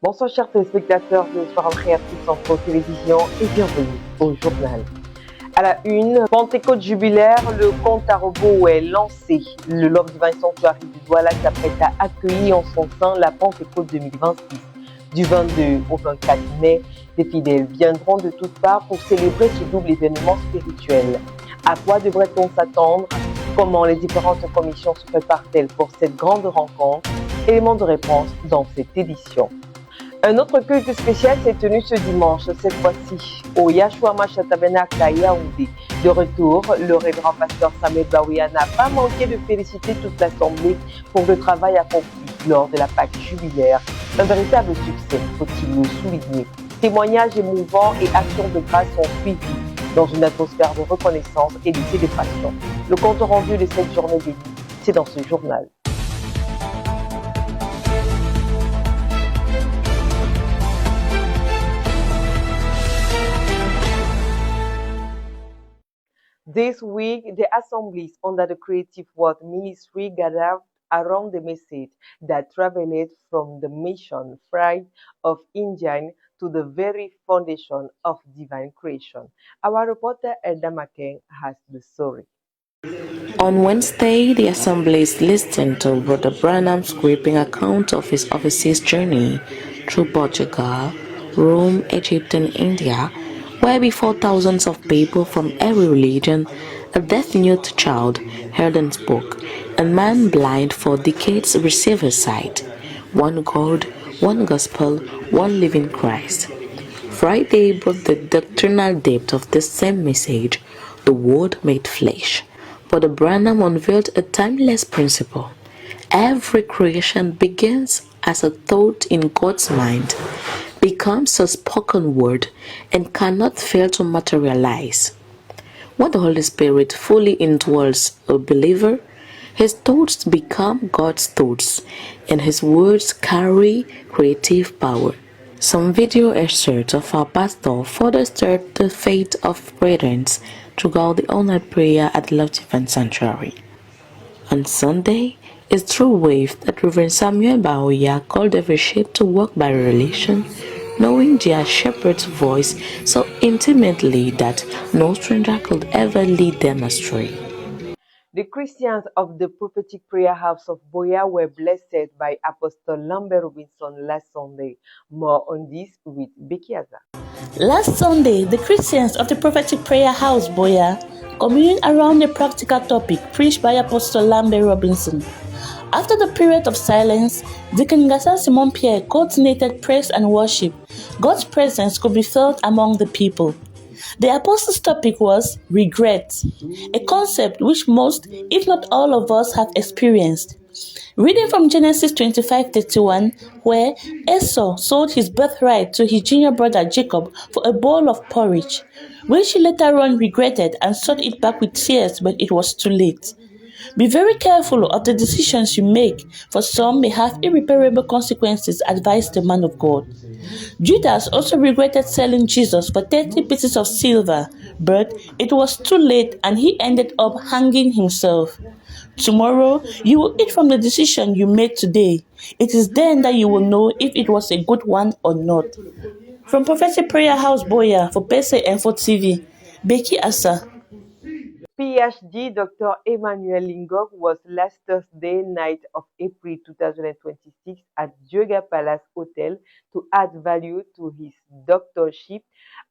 Bonsoir chers téléspectateurs de Soir en Créatrice Centre Télévision et bienvenue au journal. À la une, Pentecôte jubilaire, le compte à rebours est lancé. Le Love Divine Sanctuary du Douala s'apprête à accueillir en son sein la Pentecôte 2026. Du 22 au 24 mai, les fidèles viendront de toutes parts pour célébrer ce double événement spirituel. À quoi devrait-on s'attendre? Comment les différentes commissions se préparent-elles pour cette grande rencontre? Éléments de réponse dans cette édition. Un autre culte spécial s'est tenu ce dimanche, cette fois-ci au Yahshua Mashiach Tabernacle à Yaoundé. De retour, le révérend pasteur Samuel Bawia n'a pas manqué de féliciter toute l'Assemblée pour le travail accompli lors de la Pâque jubilaire. Un véritable succès, faut-il le souligner. Témoignages émouvants et actions de grâce sont suivis dans une atmosphère de reconnaissance et de célébration. Le compte rendu de cette journée bénie, c'est dans ce journal. This week, the assemblies under the Creative Word Ministry gathered around the message that traveled from the mission pride of India to the very foundation of divine creation. Our reporter Elda Makeng has the story. On Wednesday, the assemblies listened to Brother Branham's gripping account of his overseas journey through Portugal, Rome, Egypt, and India, where before thousands of people from every religion, a deaf-mute child heard and spoke, and man blind for decades received his sight. One God, one gospel, one living Christ. Friday brought the doctrinal depth of this same message, the Word made flesh. But Branham unveiled a timeless principle. Every creation begins as a thought in God's mind, becomes a spoken word, and cannot fail to materialize. When the Holy Spirit fully indwells a believer, his thoughts become God's thoughts, and his words carry creative power. Some video excerpts of our pastor further stirred the faith of brethren throughout the all-night prayer at the Love Divine Sanctuary. On Sunday, it's through wave that Reverend Samuel Baoya called every sheep to walk by revelation, knowing their shepherd's voice so intimately that no stranger could ever lead them astray. The Christians of the Prophetic Prayer House of Boya were blessed by Apostle Lambert Robinson last Sunday. More on this with Becky Aza. Last Sunday, the Christians of the Prophetic Prayer House Boya communed around a practical topic preached by Apostle Lambert Robinson. After the period of silence, Deacon Gassa Simon Pierre coordinated praise and worship. God's presence could be felt among the people. The apostle's topic was regret, a concept which most, if not all of us, have experienced. Reading from Genesis 25:31, where Esau sold his birthright to his junior brother Jacob for a bowl of porridge, which he later on regretted and sought it back with tears, but it was too late. Be very careful of the decisions you make, for some may have irreparable consequences, advised the man of God. Judas also regretted selling Jesus for 30 pieces of silver, but it was too late and he ended up hanging himself. Tomorrow, you will eat from the decision you made today. It is then that you will know if it was a good one or not. From Prophetic Prayer House Boya for PSA Info TV, Becky Asa. PhD Dr. Emmanuel Lingok was last Thursday night of April 2026 at Dioga Palace Hotel to add value to his doctorship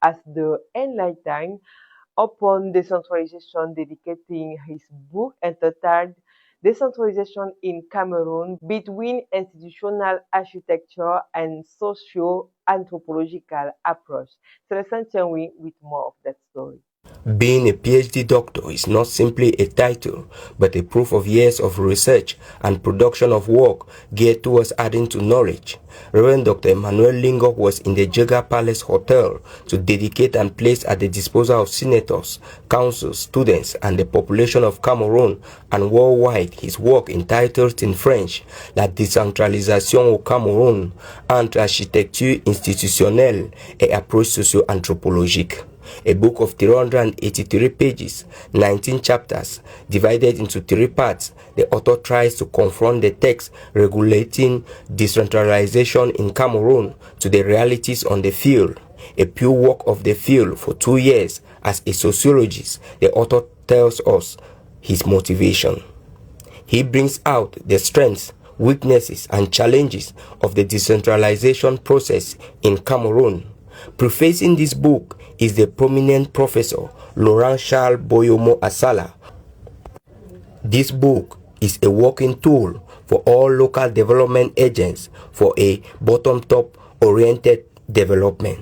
as the enlightened upon decentralization, dedicating his book entitled Decentralization in Cameroon Between Institutional Architecture and Socio-Anthropological Approach. Celestin Tianwi with more of that story. Being a PhD doctor is not simply a title, but a proof of years of research and production of work geared towards adding to knowledge. Reverend Dr. Emmanuel Lingok was in the Dioga Palace Hotel to dedicate and place at the disposal of senators, councils, students, and the population of Cameroon and worldwide his work entitled in French La décentralisation au Cameroun entre architecture institutionnelle et approche socio-anthropologique. a book of 383 pages, 19 chapters, divided into 3 parts. The author tries to confront the text regulating decentralization in Cameroon to the realities on the field. A pure work of the field for 2 years as a sociologist, the author tells us his motivation. He brings out the strengths, weaknesses, and challenges of the decentralization process in Cameroon. Prefacing this book is the prominent professor Laurent Charles Boyomo Asala. This book is a working tool for all local development agents for a bottom-top oriented development.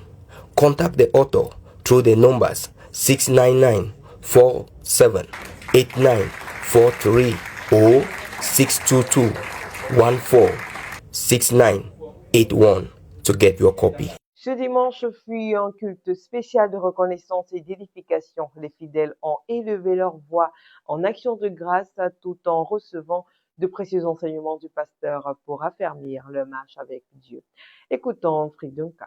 Contact the author through the numbers 699-478943 or 622-146981 to get your copy. Ce dimanche fut un culte spécial de reconnaissance et d'édification. Les fidèles ont élevé leur voix en action de grâce tout en recevant de précieux enseignements du pasteur pour affermir leur marche avec Dieu. Écoutons Fridunka.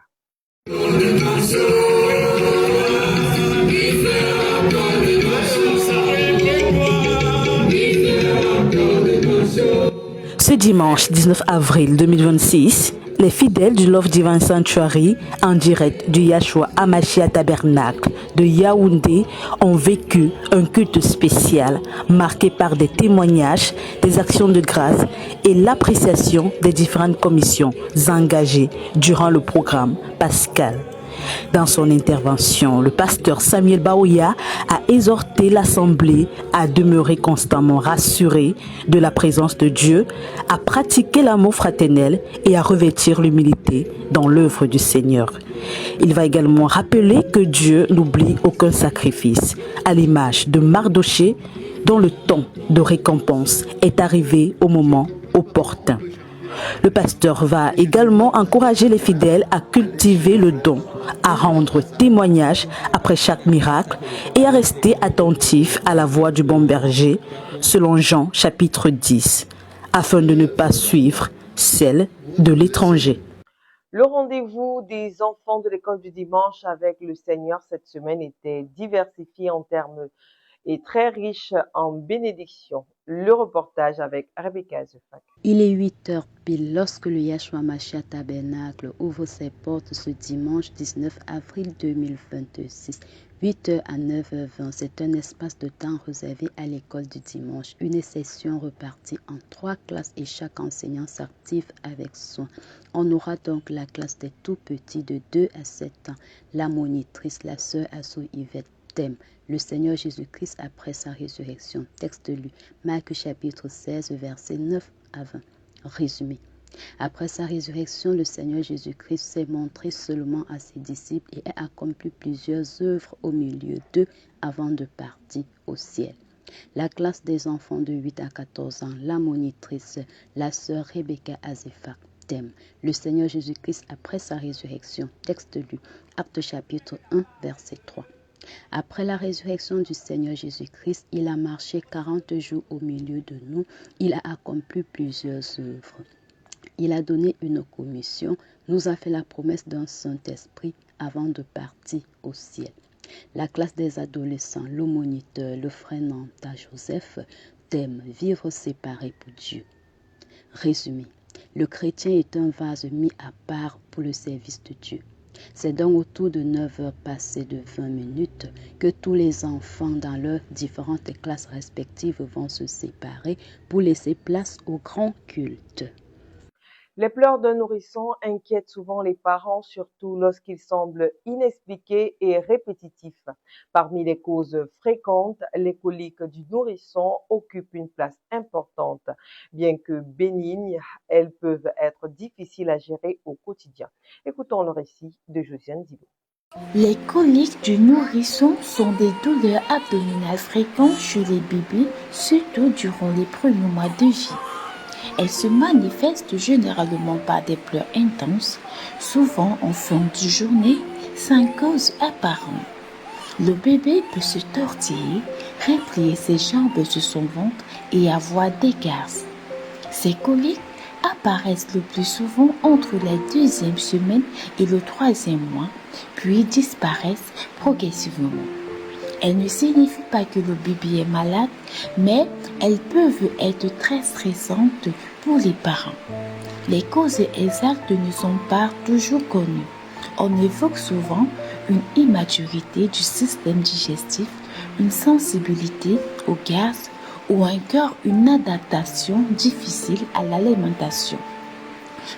Ce dimanche 19 avril 2026, les fidèles du Love Divine Sanctuary, en direct du Yahshua Hamashia Tabernacle de Yaoundé, ont vécu un culte spécial marqué par des témoignages, des actions de grâce et l'appréciation des différentes commissions engagées durant le programme Pascal. Dans son intervention, le pasteur Samuel Baouya a exhorté l'Assemblée à demeurer constamment rassurée de la présence de Dieu, à pratiquer l'amour fraternel et à revêtir l'humilité dans l'œuvre du Seigneur. Il va également rappeler que Dieu n'oublie aucun sacrifice, à l'image de Mardoché, dont le temps de récompense est arrivé au moment opportun. Le pasteur va également encourager les fidèles à cultiver le don, à rendre témoignage après chaque miracle et à rester attentifs à la voix du bon berger, selon Jean chapitre 10, afin de ne pas suivre celle de l'étranger. Le rendez-vous des enfants de l'école du dimanche avec le Seigneur cette semaine était diversifié en termes et très riche en bénédictions. Le reportage avec Rebecca Zefak. Il est 8h pile lorsque le Yahshua Hamashia Tabernacle ouvre ses portes ce dimanche 19 avril 2026. 8h à 9h20, c'est un espace de temps réservé à l'école du dimanche. Une session repartie en 3 classes et chaque enseignant s'active avec soin. On aura donc la classe des tout petits de 2 à 7 ans. La monitrice, la sœur Asso Yvette. Thème: le Seigneur Jésus-Christ après sa résurrection. Texte lu, Marc chapitre 16, versets 9 à 20. Résumé. Après sa résurrection, le Seigneur Jésus-Christ s'est montré seulement à ses disciples et a accompli plusieurs œuvres au milieu d'eux avant de partir au ciel. La classe des enfants de 8 à 14 ans, la monitrice, la sœur Rebecca Azefak. Thème: le Seigneur Jésus-Christ après sa résurrection. Texte lu, Actes chapitre 1, verset 3. Après la résurrection du Seigneur Jésus-Christ, il a marché 40 jours au milieu de nous. Il a accompli plusieurs œuvres. Il a donné une commission, nous a fait la promesse d'un Saint-Esprit avant de partir au ciel. La classe des adolescents, le moniteur, le frère Nanta Joseph, thème: vivre séparé pour Dieu. Résumé. Le chrétien est un vase mis à part pour le service de Dieu. C'est donc autour de 9 heures passées de 20 minutes que tous les enfants dans leurs différentes classes respectives vont se séparer pour laisser place au grand culte. Les pleurs d'un nourrisson inquiètent souvent les parents, surtout lorsqu'ils semblent inexpliqués et répétitifs. Parmi les causes fréquentes, les coliques du nourrisson occupent une place importante. Bien que bénignes, elles peuvent être difficiles à gérer au quotidien. Écoutons le récit de Josiane Dibo. Les coliques du nourrisson sont des douleurs abdominales fréquentes chez les bébés, surtout durant les premiers mois de vie. Elles se manifestent généralement par des pleurs intenses, souvent en fin de journée, sans cause apparente. Le bébé peut se tortiller, replier ses jambes sur son ventre et avoir des gaz. Ces coliques apparaissent le plus souvent entre la 2e semaine et le 3e mois, puis disparaissent progressivement. Elles ne signifient pas que le bébé est malade, mais elles peuvent être très stressantes pour les parents. Les causes exactes ne sont pas toujours connues. On évoque souvent une immaturité du système digestif, une sensibilité au gaz ou encore une adaptation difficile à l'alimentation.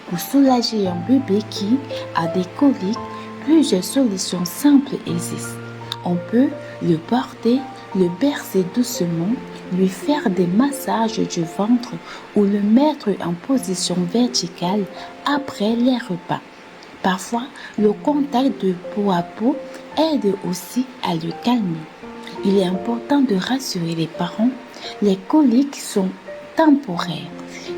Pour soulager un bébé qui a des coliques, plusieurs solutions simples existent. On peut le porter, le bercer doucement, lui faire des massages du ventre ou le mettre en position verticale après les repas. Parfois, le contact de peau à peau aide aussi à le calmer. Il est important de rassurer les parents, les coliques sont temporaires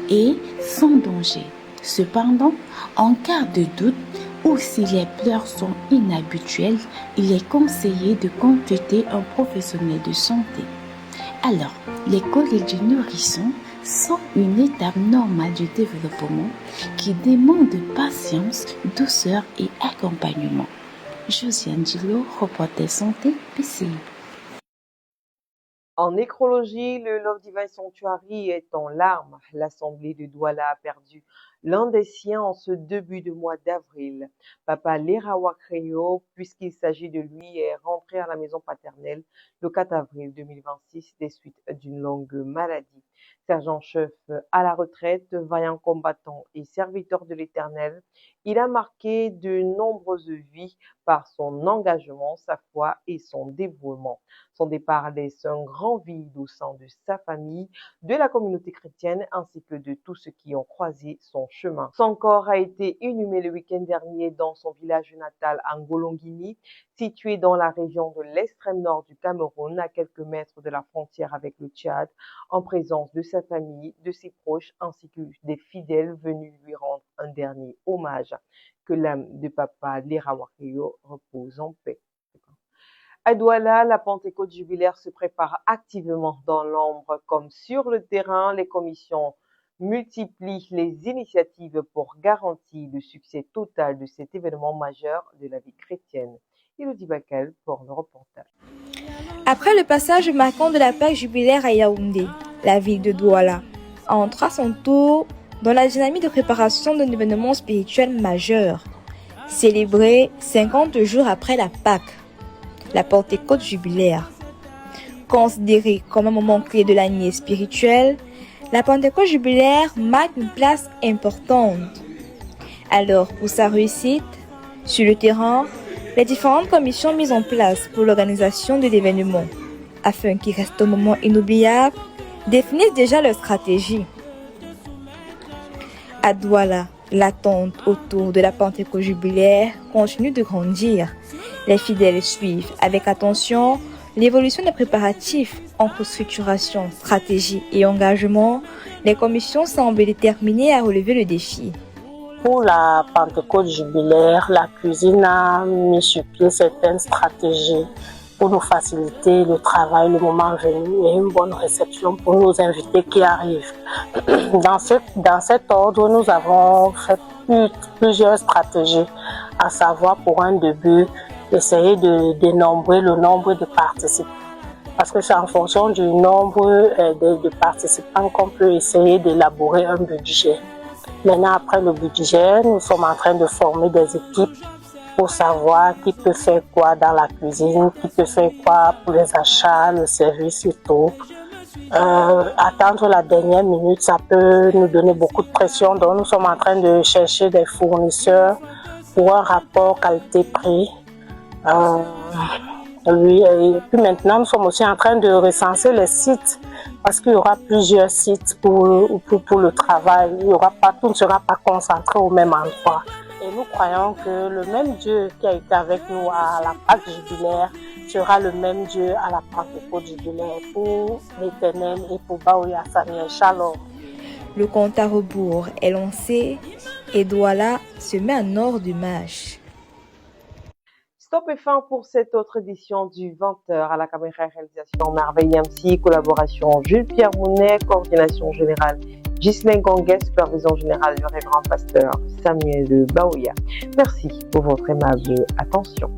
et sans danger. Cependant, en cas de doute ou si les pleurs sont inhabituelles, il est conseillé de consulter un professionnel de santé. Alors, les coliques du nourrisson sont une étape normale du développement qui demande patience, douceur et accompagnement. Josiane Dilo, reporter santé, PCI. En nécrologie, le Love Divine Sanctuary est en larmes. L'Assemblée de Douala a perdu l'un des siens en ce début de mois d'avril. Papa Lerawa Creo, puisqu'il s'agit de lui, est rentré à la maison paternelle le 4 avril 2026 des suites d'une longue maladie. Sergent-chef à la retraite, vaillant combattant et serviteur de l'Éternel, il a marqué de nombreuses vies par son engagement, sa foi et son dévouement. Son départ laisse un grand vide au sein de sa famille, de la communauté chrétienne ainsi que de tous ceux qui ont croisé son chemin. Son corps a été inhumé le week-end dernier dans son village natal à Ngolongini, situé dans la région de l'extrême nord du Cameroun, à quelques mètres de la frontière avec le Tchad, en présence de sa famille, de ses proches ainsi que des fidèles venus lui rendre un dernier hommage. Que l'âme de Papa Lerawa Creo repose en paix. À Douala, la Pentecôte jubilaire se prépare activement dans l'ombre comme sur le terrain. Les commissions multiplient les initiatives pour garantir le succès total de cet événement majeur de la vie chrétienne. Elodie Bakel pour le reportage. Après le passage marquant de la Pâque jubilaire à Yaoundé, la ville de Douala entre à son tour dans la dynamique de préparation d'un événement spirituel majeur, célébré 50 jours après la Pâque, la Pentecôte jubilaire. Considérée comme un moment clé de l'année spirituelle, la Pentecôte jubilaire marque une place importante. Alors, pour sa réussite, sur le terrain, les différentes commissions mises en place pour l'organisation de l'événement, afin qu'il reste un moment inoubliable, définissent déjà leur stratégie. À Douala, l'attente autour de la Pentecôte jubilaire continue de grandir. Les fidèles suivent avec attention l'évolution des préparatifs entre structuration, stratégie et engagement. Les commissions semblent déterminées à relever le défi. Pour la Pentecôte jubilaire, la cuisine a mis sur pied certaines stratégies pour nous faciliter le travail, le moment venu et une bonne réception pour nos invités qui arrivent. Dans cet ordre, nous avons fait plusieurs stratégies, à savoir pour un début, essayer de dénombrer le nombre de participants. Parce que c'est en fonction du nombre de participants qu'on peut essayer d'élaborer un budget. Maintenant, après le budget, nous sommes en train de former des équipes pour savoir qui peut faire quoi dans la cuisine, qui peut faire quoi pour les achats, le service et tout. Attendre la dernière minute, ça peut nous donner beaucoup de pression. Donc, nous sommes en train de chercher des fournisseurs pour un rapport qualité-prix. Et puis maintenant, nous sommes aussi en train de recenser les sites parce qu'il y aura plusieurs sites pour le travail. Tout ne sera pas concentré au même endroit. Et nous croyons que le même Dieu qui a été avec nous à la Pâque jubilaire sera le même Dieu à la Pentecôte jubilaire pour l'Éternel et pour Baoya Samuel. Shalom. Le compte à rebours est lancé et Douala se met en ordre d'image. Stop et fin pour cette autre édition du 20h. À la caméra réalisation Merveille MC, collaboration Jules-Pierre Mounet, coordination générale Ghislain Gonguet, supervision générale du révérend pasteur Samuel Baouya. Merci pour votre aimable attention.